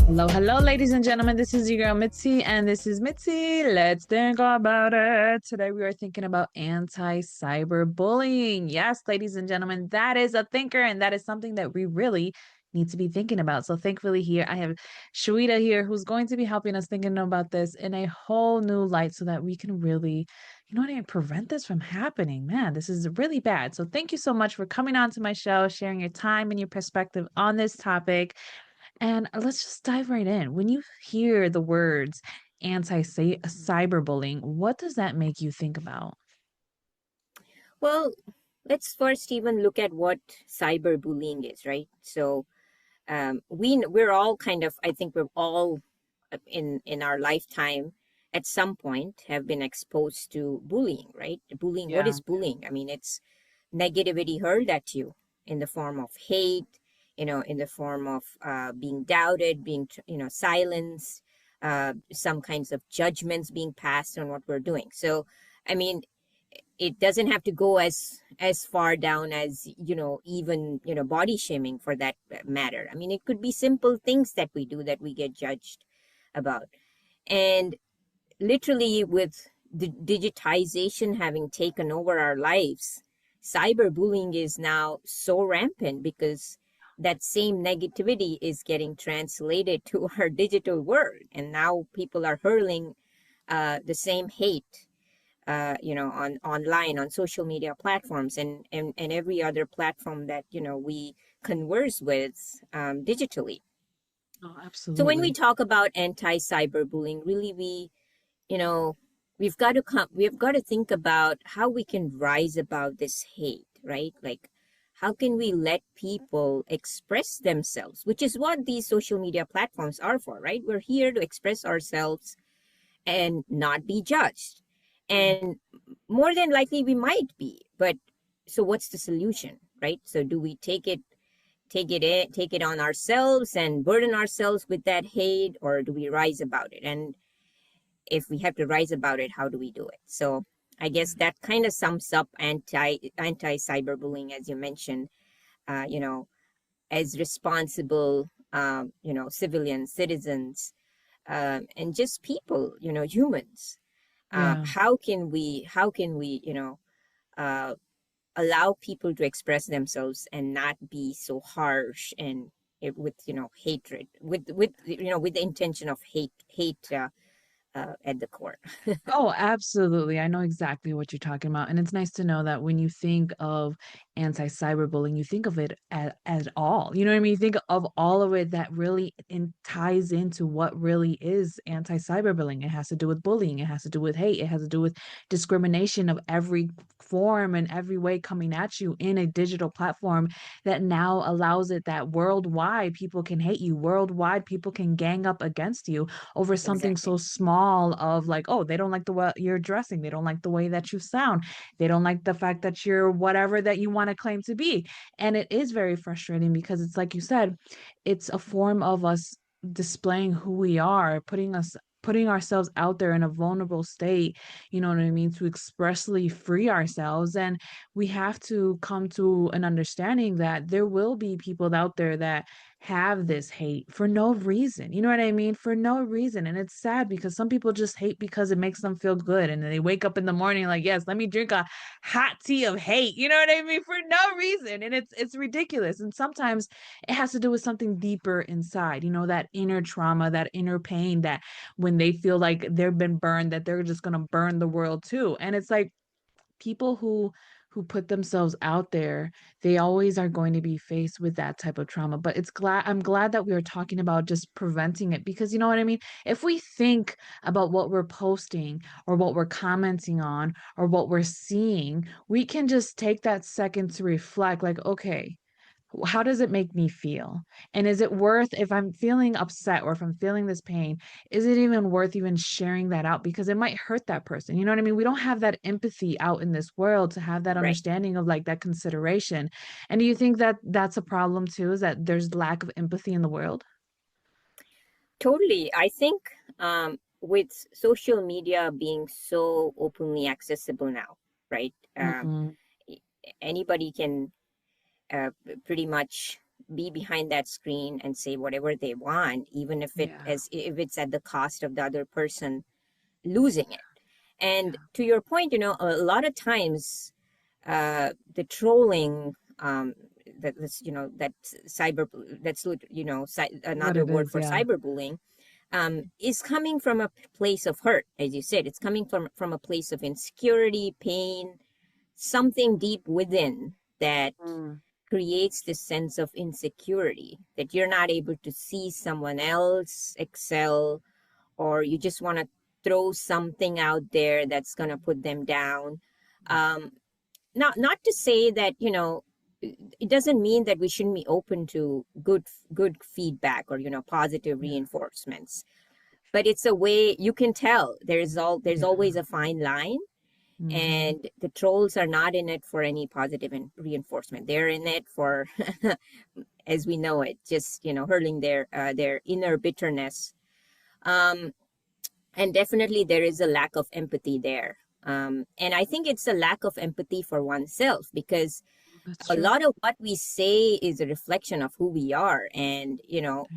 Hello, hello, ladies and gentlemen. This is your girl Mitzi, and this is Mitzi. Let's think about it. Today we are thinking about anti-cyberbullying. Yes, ladies and gentlemen, that is a thinker, and that is something that we really need to be thinking about. So thankfully here I have Shweta here who's going to be helping us thinking about this in a whole new light so that we can really, what I mean, prevent this from happening. Man, this is really bad. So thank you so much for coming on to my show, sharing your time and your perspective on this topic. And let's just dive right in. When you hear the words anti-cyberbullying, what does that make you think about? Well, let's first even look at what cyberbullying is, right? So we're all kind of, I think we're all in our lifetime at some point have been exposed to bullying, right? Bullying. What Yeah. is bullying? I mean, it's negativity hurled at you in the form of hate, in the form of being doubted, being silenced, some kinds of judgments being passed on what we're doing. So, I mean, it doesn't have to go as far down as even body shaming for that matter. I mean, it could be simple things that we do that we get judged about. And literally, with the digitization having taken over our lives, cyberbullying is now so rampant because that same negativity is getting translated to our digital world, and now people are hurling the same hate on online, on social media platforms, and every other platform that we converse with digitally. Oh, So when we absolutely. talk about anti-cyberbullying, really you know we've got to think about how we can rise above this hate, right? Like, how can we let people express themselves, which is what these social media platforms are for, right? We're here to express ourselves and not be judged. Yeah. And more than likely we might be, but so what's the solution, right? So do we take it on ourselves and burden ourselves with that hate, or do we rise about it? And if we have to rise about it, how do we do it? So I guess that kind of sums up anti cyberbullying, as you mentioned. uh, you know as responsible civilians, citizens, and just people, humans. Yeah. How can we uh, allow people to express themselves and not be so harsh and with hatred, with the intention of hate at the core. Oh, absolutely. I know exactly what you're talking about. And it's nice to know that when you think of anti-cyberbullying, you think of it at all. You know what I mean? You think of all of it that really ties into what really is anti-cyberbullying. It has to do with bullying. It has to do with hate. It has to do with discrimination of every form and every way coming at you in a digital platform that now allows it that worldwide people can hate you. Worldwide people can gang up against you over something Exactly. so small of like, oh, they don't like the way you're dressing. They don't like the way that you sound. They don't like the fact that you're whatever that you want to claim to be. And it is very frustrating because it's like you said, it's a form of us displaying who we are, putting ourselves out there in a vulnerable state, you know what I mean, to expressly free ourselves. And we have to come to an understanding that there will be people out there that have this hate for no reason. You know what I mean? For no reason. And it's sad because some people just hate because it makes them feel good. And they wake up in the morning like, yes, let me drink a hot tea of hate. You know what I mean? For no reason. And it's ridiculous. And sometimes it has to do with something deeper inside, that inner trauma, that inner pain that when they feel like they've been burned, that they're just gonna burn the world too. And it's like people who put themselves out there, they always are going to be faced with that type of trauma. But I'm glad that we are talking about just preventing it, because you know what I mean, if we think about what we're posting or what we're commenting on or what we're seeing, we can just take that second to reflect, like, okay, how does it make me feel? And is it worth, if I'm feeling upset or if I'm feeling this pain, is it even worth even sharing that out? Because it might hurt that person. You know what I mean? We don't have that empathy out in this world to have that Right. understanding of like that consideration. And do you think that that's a problem too, is that there's lack of empathy in the world? Totally. I think with social media being so openly accessible now, right? Mm-hmm. Anybody can pretty much. be behind that screen and say whatever they want, even Yeah. if it's at the cost of the other person losing it. And Yeah. to your point, a lot of times the trolling, that cyber that's What another it word is, for yeah. cyberbullying, is coming from a place of hurt, as you said. It's coming from a place of insecurity, pain, something deep within that Mm. creates this sense of insecurity, that you're not able to see someone else excel, or you just want to throw something out there that's going to put them down. um, not to say that, it doesn't mean that we shouldn't be open to good feedback, or positive Yeah. reinforcements, but it's a way you can tell there's Yeah. always a fine line. Hmm. And the trolls are not in it for any positive reinforcement. They're in it for, as we know it, just hurling their inner bitterness. um and definitely there is a lack of empathy there. And I think it's a lack of empathy for oneself, because That's a true. lot of what we say is a reflection of who we are. And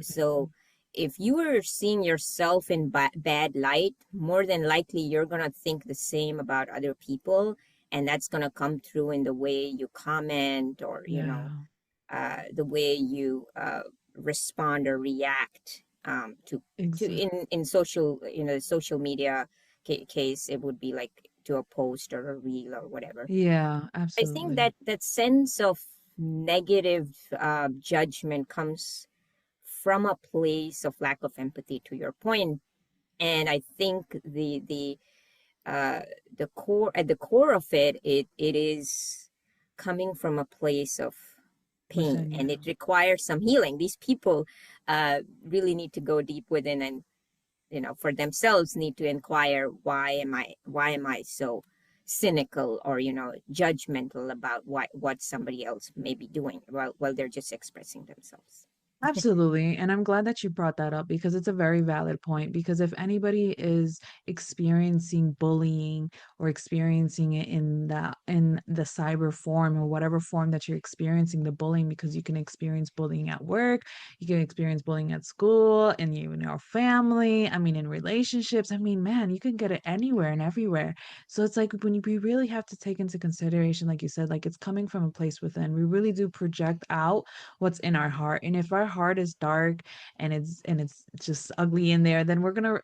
so if you are seeing yourself in bad light, more than likely you're going to think the same about other people, and that's going to come through in the way you comment, or Yeah. the way you respond or react, to Exactly. in social, social media case, it would be like to a post or a reel or whatever. Yeah, I think absolutely. that sense of negative judgment comes from a place of lack of empathy, to your point. And I think uh, the core at the core of it is coming from a place of pain, Within and you. it requires some healing. These people really need to go deep within, and for themselves need to inquire, why am I so cynical, or judgmental about what somebody else may be doing while they're just expressing themselves. Absolutely. And I'm glad that you brought that up because it's a very valid point. Because if anybody is experiencing bullying or experiencing it in the cyber form or whatever form that you're experiencing the bullying, because you can experience bullying at work, you can experience bullying at school, and even your family, I mean, in relationships. I mean, man, you can get it anywhere and everywhere. So it's like we really have to take into consideration, like you said, like it's coming from a place within. We really do project out what's in our heart. And if our heart is dark and it's just ugly in there, then we're gonna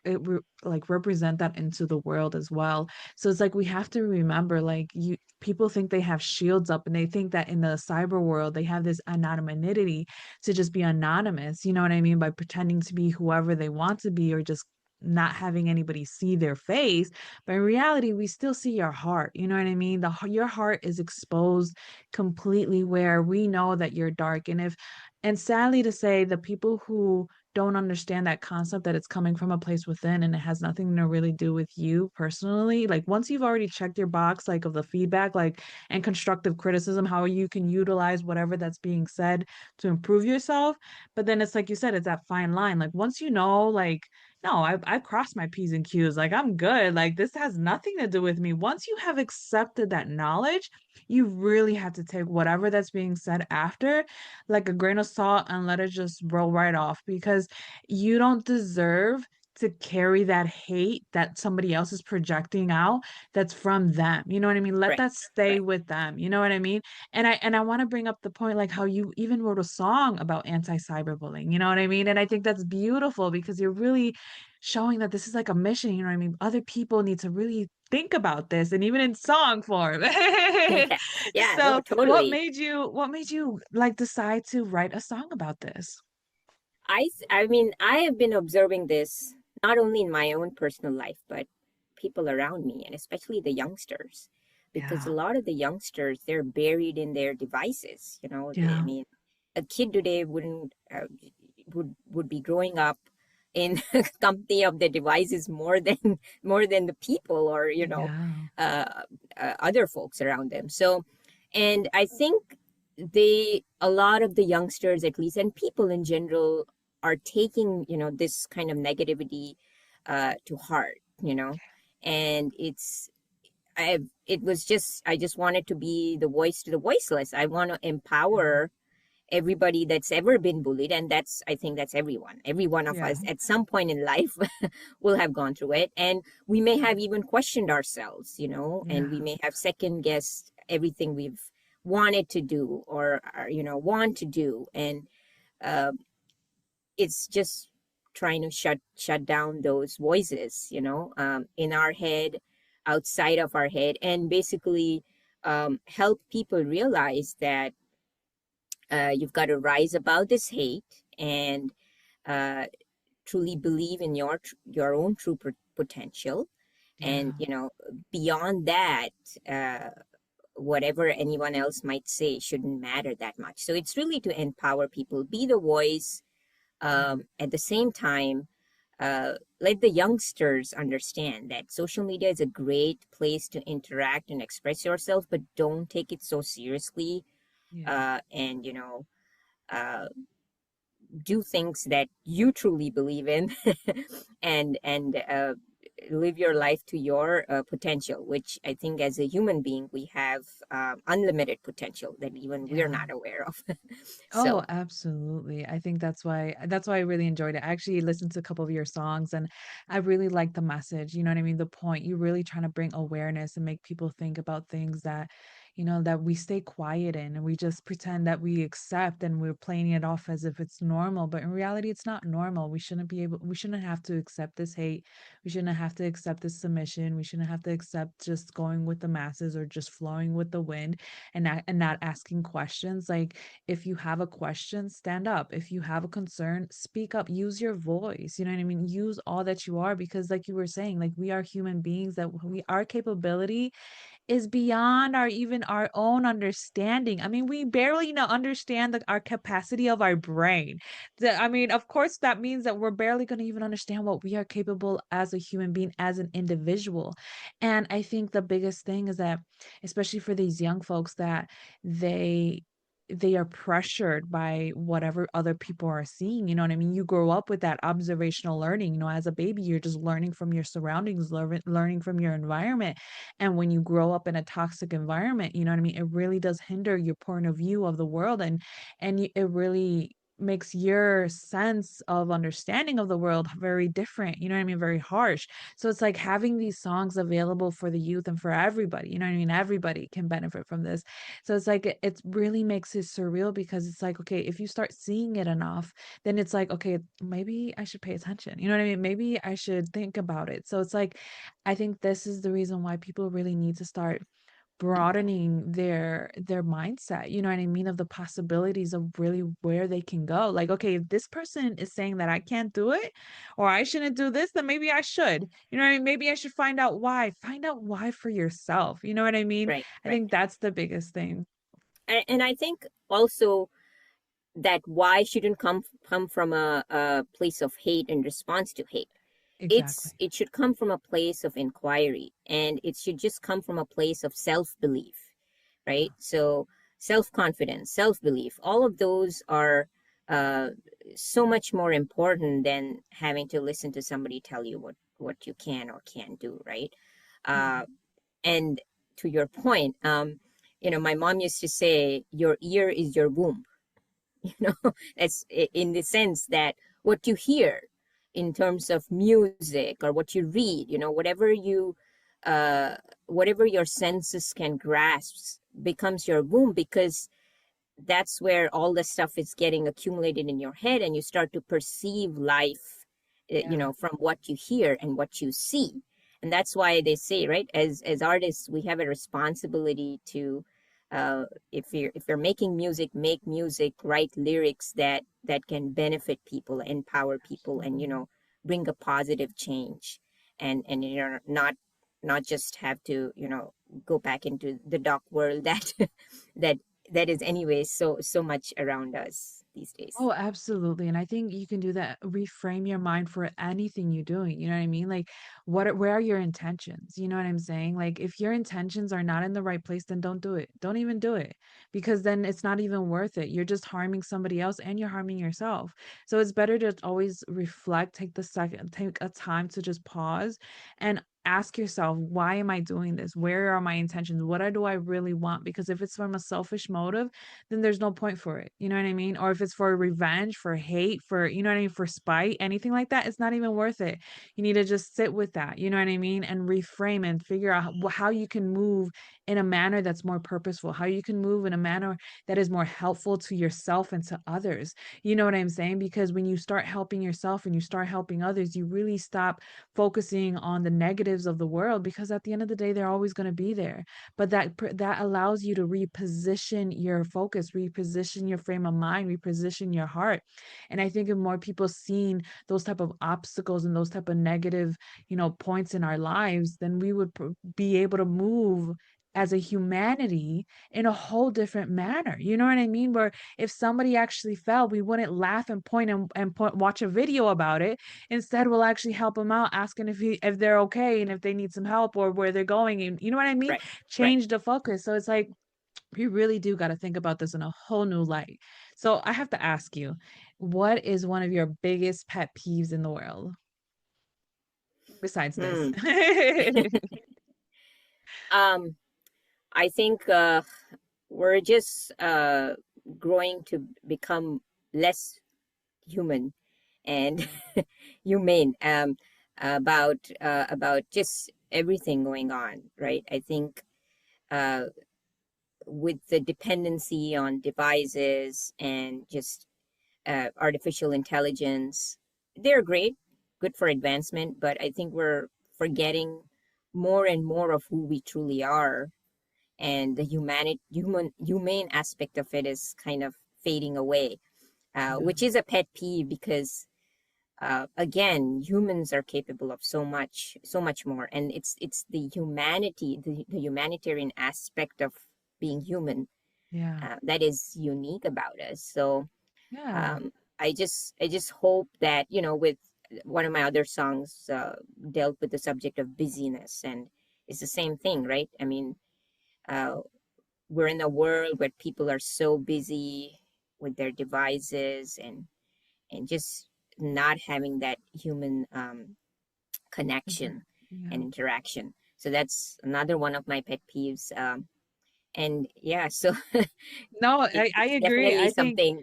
like represent that into the world as well. So it's like we have to remember, like you people think they have shields up and they think that in the cyber world they have this anonymity to just be anonymous, you know what I mean, by pretending to be whoever they want to be or just not having anybody see their face. But in reality, we still see your heart, you know what I mean, your heart is exposed completely, where we know that you're dark. And sadly to say, the people who don't understand that concept, that it's coming from a place within and it has nothing to really do with you personally, like once you've already checked your box, like of the feedback, like, and constructive criticism, how you can utilize whatever that's being said to improve yourself. But then it's like you said, it's that fine line, like once you know, like, no, I've crossed my P's and Q's. Like, I'm good. Like, this has nothing to do with me. Once you have accepted that knowledge, you really have to take whatever that's being said after, like a grain of salt, and let it just roll right off, because you don't deserve to carry that hate that somebody else is projecting out, that's from them. You know what I mean? Let Right, that stay right. with them. You know what I mean? And I want to bring up the point, like how you even wrote a song about anti-cyberbullying. You know what I mean? And I think that's beautiful because you're really showing that this is like a mission. You know what I mean? Other people need to really think about this, and even in song form. Yeah, yeah, no, So totally. what made you like decide to write a song about this? I mean, I have been observing this not only in my own personal life, but people around me, and especially the youngsters, because a Yeah. lot of the youngsters, they're buried in their devices. I Yeah. mean, a kid today would be growing up in company of the devices more than the people, or Yeah. uh, other folks around them. So, and I think a lot of the youngsters, at least, and people in general, are taking this kind of negativity to heart. And it was just, I just wanted to be the voice to the voiceless. I want to Yeah. empower everybody that's ever been bullied, and that's, I think that's everyone, every one of Yeah. us at some point in life will have gone through it, and we may have even questioned ourselves, and we Yeah. may have second guessed everything we've wanted to do, or want to do. And uh, it's just trying to shut down those voices, in our head, outside of our head, and basically help people realize that you've got to rise above this hate, and uh, truly believe in your own true potential. And Yeah. beyond that, uh, whatever anyone else might say shouldn't matter that much. So it's really to empower people, be the voice. At the same time, let the youngsters understand that social media is a great place to interact and express yourself, but don't take it so seriously. Yeah. And uh, do things that you truly believe in, and live your life to your potential, which I think as a human being we have unlimited potential that even we're Yeah. not aware of. Oh, So absolutely. I think that's why I really enjoyed it. I actually listened to a couple of your songs and I really like the message. You know what I mean? The point. You're really trying to bring awareness and make people think about things that, that we stay quiet in and we just pretend that we accept and we're playing it off as if it's normal. But in reality, it's not normal. We shouldn't have to accept this hate. We shouldn't have to accept this submission. We shouldn't have to accept just going with the masses or just flowing with the wind and not asking questions. Like if you have a question, stand up. If you have a concern, speak up. Use your voice. You know what I mean? Use all that you are because like you were saying, like we are human beings that our capability is beyond our own understanding. I mean, we barely understand our capacity of our brain. I mean, of course, that means that we're barely going to even understand what we are capable as a human being, as an individual. And I think the biggest thing is that, especially for these young folks, that they they are pressured by whatever other people are seeing. You know what I mean? You grow up with that observational learning. As a baby, you're just learning from your surroundings, learning from your environment. And when you grow up in a toxic environment, you know what I mean? It really does hinder your point of view of the world, and it really makes your sense of understanding of the world very different. You know what I mean? Very harsh. So it's like having these songs available for the youth and for everybody. You know what I mean? Everybody can benefit from this. So it's like it really makes it surreal because it's like, okay, if you start seeing it enough, then it's like, okay, maybe I should pay attention. You know what I mean? Maybe I should think about it. So it's like I think this is the reason why people really need to start broadening their mindset, you know what I mean, of the possibilities of really where they can go. Like, okay, if this person is saying that I can't do it or I shouldn't do this, then maybe I should. You know what I mean? Maybe I should find out why. Find out why for yourself. You know what I mean? right, I right. think that's the biggest thing. And I think also that why shouldn't come from a place of hate in response to hate. Exactly. It should come from a place of inquiry, and it should just come from a place of self-belief, right? So self-confidence, self-belief, all of those are uh, so much more important than having to listen to somebody tell you what you can or can't do, right? Yeah. uh, and to your point, my mom used to say your ear is your womb. you know that's in the sense that what you hear in terms of music or what you read, uh whatever your senses can grasp becomes your womb, because that's where all the stuff is getting accumulated in your head, and you start to perceive life, Yeah. from what you hear and what you see. And that's why they say, right, as artists we have a responsibility to, if you're making music, make music, write lyrics that can benefit people, empower people, and Absolutely. bring a positive change. And not just have to go back into the dark world that that that is anyway so much around us these days. Oh, absolutely. And I think you can do that. Reframe your mind for anything you're doing. You know what I mean? Like, where are your intentions? You know what I'm saying? Like, if your intentions are not in the right place, then don't do it. Don't even do it because then it's not even worth it. You're just harming somebody else and you're harming yourself. So it's better to always reflect, take a time to just pause and ask yourself, why am I doing this? Where are my intentions? What do I really want? Because if it's from a selfish motive, then there's no point for it. You know what I mean? Or if it's for revenge, for hate, for, you know what I mean, for spite, anything like that, it's not even worth it. You need to just sit with that, you know what I mean? And reframe and figure out how you can move in a manner that's more purposeful, how you can move in a manner that is more helpful to yourself and to others. You know what I'm saying? Because when you start helping yourself and you start helping others, you really stop focusing on the negatives of the world, because at the end of the day, they're always going to be there. But that allows you to reposition your focus, reposition your frame of mind, reposition your heart. And I think if more people seen those type of obstacles and those type of negative, points in our lives, then we would be able to move as a humanity in a whole different manner. You know what I mean? Where if somebody actually fell, we wouldn't laugh and point and point, watch a video about it. Instead, we'll actually help them out, asking if they're okay and if they need some help or where they're going. And you know what I mean? Right. Right. Change the focus. So it's like we really do got to think about this in a whole new light. So I have to ask you, what is one of your biggest pet peeves in the world besides this? Hmm. um I think we're just growing to become less human and humane, about just everything going on, right? I think uh, with the dependency on devices and just artificial intelligence, they're great, good for advancement, but I think we're forgetting more and more of who we truly are, and the humane aspect of it is kind of fading away, Yeah. which is a pet peeve because again, humans are capable of so much more, and it's the humanity, the humanitarian aspect of being human, Yeah. that is unique about us. So Yeah. um, I just hope that, with one of my other songs, dealt with the subject of busyness, and it's the same thing, right? I mean, uh, we're in a world where people are so busy with their devices, and just not having that human connection Yeah. and interaction. So that's another one of my pet peeves. And yeah, so No, I it's agree. definitely I think, something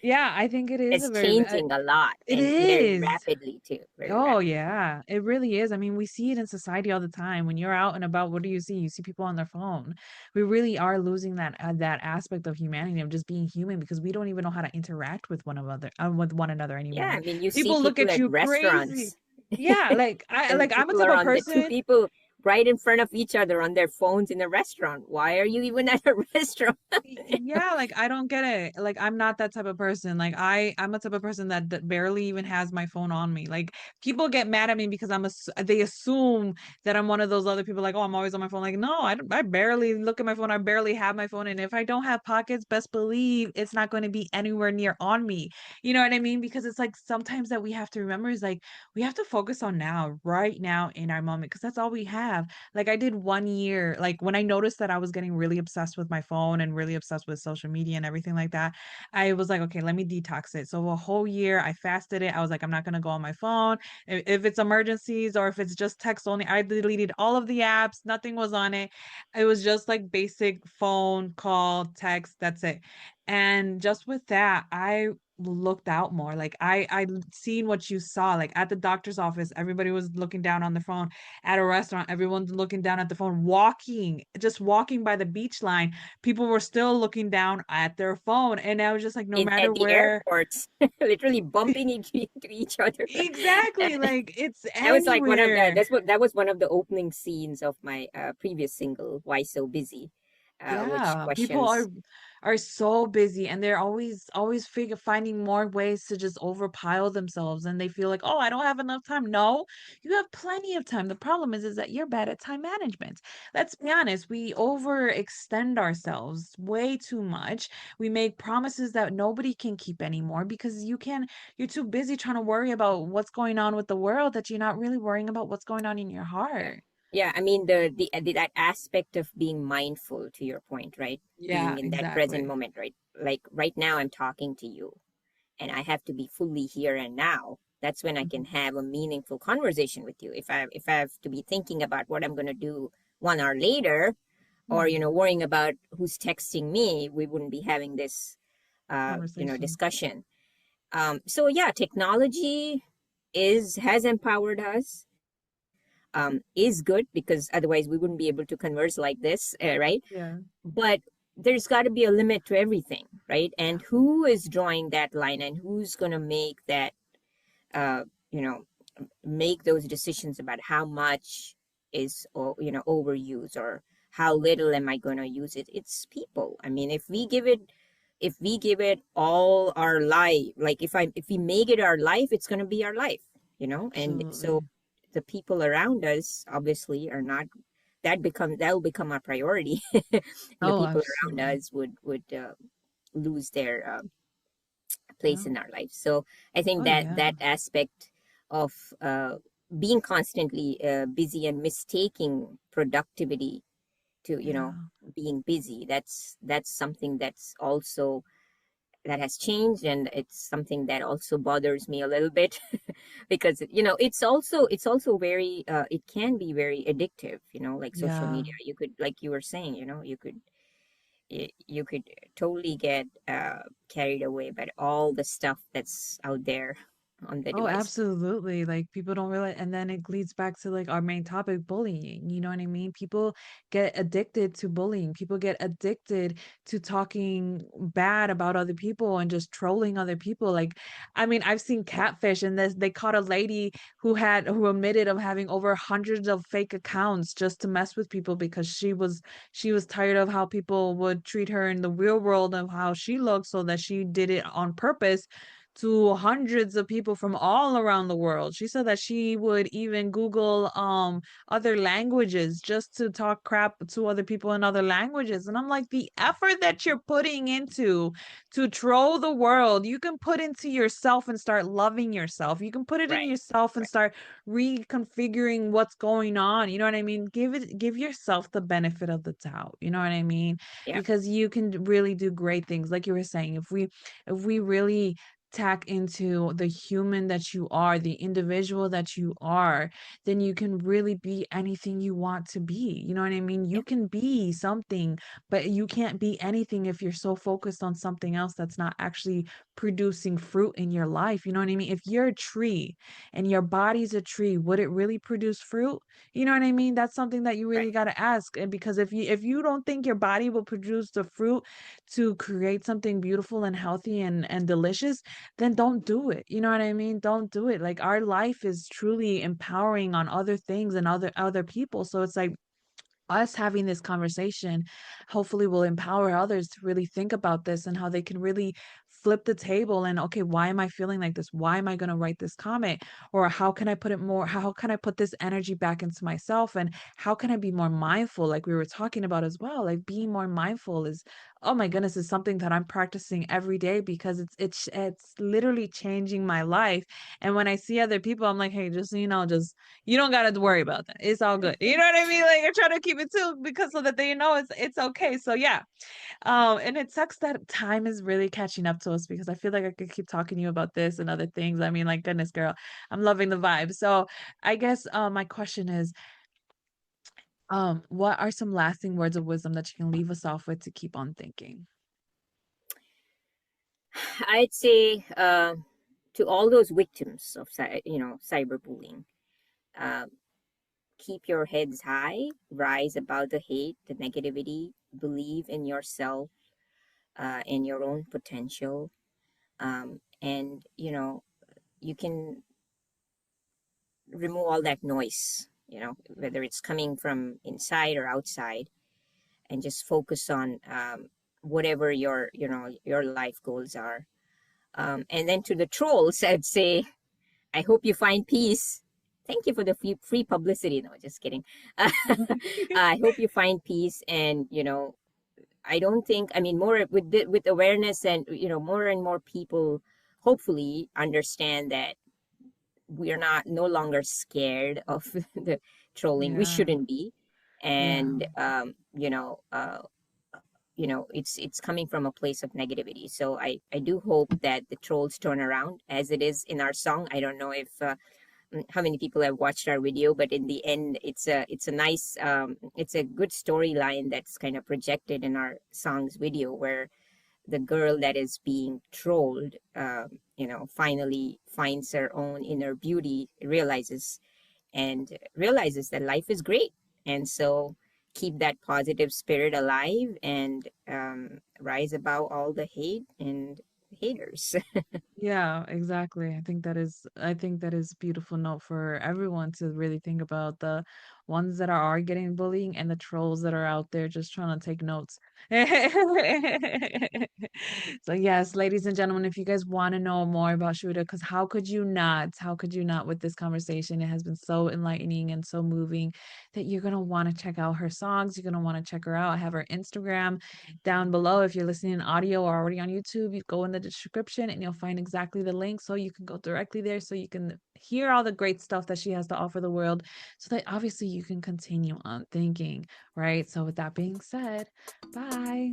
yeah, I think it is a that's very, changing a lot, it and very is. rapidly too, very Oh rapidly. yeah, it really is. I mean, we see it in society all the time. When you're out and about, what do you see? You see people on their phone. We really are losing that aspect of humanity, of just being human, because we don't even know how to interact with one another Yeah, anymore. I mean, you see People look people at at you crazy. restaurants, Yeah, like and I'm a people type are of on the two person. people right in front of each other on their phones in a restaurant. Why are you even at a restaurant? Yeah, like I don't get it. Like I'm not that type of person. Like I'm a type of person that barely even has my phone on me. Like people get mad at me because they assume that I'm one of those other people, like, oh, I'm always on my phone. Like no, I barely look at my phone. I barely have my phone, and if I don't have pockets, best believe it's not going to be anywhere near on me. You know what I mean? Because it's like sometimes that we have to remember is like we have to focus on now, right now in our moment, because that's all we have. Like I did 1 year, like when I noticed that I was getting really obsessed with my phone and really obsessed with social media and everything like that, I was like, okay, let me detox it. So a whole year I fasted it. I was like, I'm not gonna go on my phone. If it's emergencies or if it's just text only, I deleted all of the apps. Nothing was on it. It was just like basic phone call, text, that's it. And just with that, I looked out more. Like I seen what you saw. Like at the doctor's office, everybody was looking down on their phone. At a restaurant, everyone's looking down at the phone. Just walking by the beach line, people were still looking down at their phone. And I was just like, no In matter at the where, airports, literally bumping into each other. exactly, like it's That was like one of the anywhere. that was one of the opening scenes of my previous single, "Why So Busy," which Yeah, people questions. are so busy, and they're always finding more ways to just overpile themselves, and they feel like, "Oh, I don't have enough time." No, you have plenty of time. The problem is that you're bad at time management. Let's be honest, we overextend ourselves way too much. We make promises that nobody can keep anymore because you're too busy trying to worry about what's going on with the world that you're not really worrying about what's going on in your Yeah, heart. yeah. I mean, the that aspect of being mindful, to your point, right? Being Yeah, in that present exactly. moment, right? Like right now, I'm talking to you, and I have to be fully here and now. That's when I can Mhm. have a meaningful conversation with you. If I have to be thinking about what I'm going to do 1 hour later, or Mhm. worrying about who's texting me, we wouldn't be having this Conversation. discussion. So yeah, technology is has empowered us, is good, because otherwise we wouldn't be able to converse like this, right? Yeah. But there's got to be a limit to everything, right? Yeah. And who is drawing that line, and who's going to make that, uh, you know, make those decisions about how much is, overuse, or how little am I going to use it? It's people. I mean, if we give it all our life, like if we make it our life, it's going to be our life, and so Absolutely. the people around us obviously are not, that'll become our priority. And the Oh, people around absolutely. us would lose their Yeah. place in our life. So I think Oh, that yeah. that aspect of being constantly busy and mistaking productivity to, Yeah. being busy, that's something that has changed, and it's something that also bothers me a little bit. Because it's also very, it can be very addictive, like social Yeah. media. You could, like you were saying, you could totally get carried away by all the stuff that's out there on the Oh, device. absolutely. Like people don't realize, and then it leads back to like our main topic, bullying. You know what I mean? People get addicted to bullying. People get addicted to talking bad about other people and just trolling other people. Like, I mean, I've seen catfish, and this they caught a lady who admitted of having over hundreds of fake accounts just to mess with people because she was tired of how people would treat her in the real world of how she looked, so that she did it on purpose to hundreds of people from all around the world. She said that she would even Google other languages just to talk crap to other people in other languages. And I'm like, the effort that you're putting into to troll the world, you can put into yourself and start loving yourself. You can put it in Right. yourself and Right. start reconfiguring what's going on. You know what I mean? Give yourself the benefit of the doubt. You know what I mean? Yeah. Because you can really do great things. Like you were saying, if we really tack into the human that you are, the individual that you are, then you can really be anything you want to be. You know what I mean? Yeah. You can be something, but you can't be anything if you're so focused on something else that's not actually producing fruit in your life. You know what I mean? If you're a tree and your body's a tree, would it really produce fruit? You know what I mean? That's something that you really Right. got to ask. And because if you don't think your body will produce the fruit to create something beautiful and healthy and delicious, then don't do it. You know what I mean? Don't do it. Like our life is truly empowering on other things and other people. So it's like us having this conversation hopefully will empower others to really think about this and how they can really flip the table and okay, why am I feeling like this? Why am I going to write this comment? Or how can I put it more, how can I put this energy back into myself, and how can I be more mindful, like we were talking about as well? Like being more mindful is, oh my goodness, is something that I'm practicing every day because it's literally changing my life. And when I see other people, I'm like, hey, just so you know, just you don't gotta worry about that. It's all good. You know what I mean? Like I try to keep it too because so that they know it's okay. So yeah. And it sucks that time is really catching up to us because I feel like I could keep talking to you about this and other things. I mean, like goodness, girl, I'm loving the vibe. So I guess my question is, what are some lasting words of wisdom that you can leave us off with to keep on thinking? I'd say, to all those victims of cyberbullying, uh, keep your heads high, rise above the hate, the negativity, believe in yourself, in your own potential, and you can remove all that noise, whether it's coming from inside or outside, and just focus on, whatever your life goals are. And then to the trolls, I'd say, I hope you find peace. Thank you for the free publicity. No, just kidding. I hope you find peace, and I don't think, I mean, more with awareness, and more and more people hopefully understand that we are not no longer scared of the trolling. We Yeah, shouldn't be. yeah, And it's coming from a place of negativity. So I do hope that the trolls turn around as it is in our song. I don't know if how many people have watched our video, but in the end, it's a nice it's a good storyline that's kind of projected in our song's video, where the girl that is being trolled, finally finds her own inner beauty, realizes that life is great. And so keep that positive spirit alive, and rise above all the hate and haters. Yeah, exactly. I think that is a beautiful note for everyone to really think about the ones that are getting bullying and the trolls that are out there just trying to take notes. So yes, ladies and gentlemen, if you guys want to know more about Shweta, because how could you not? How could you not with this conversation? It has been so enlightening and so moving that you're gonna want to check out her songs. You're gonna want to check her out. I have her Instagram down below. If you're listening in audio or already on YouTube, you go in the description and you'll find exactly the link so you can go directly there so you can hear all the great stuff that she has to offer the world so that obviously you can continue on thinking, right? So with that being said, bye.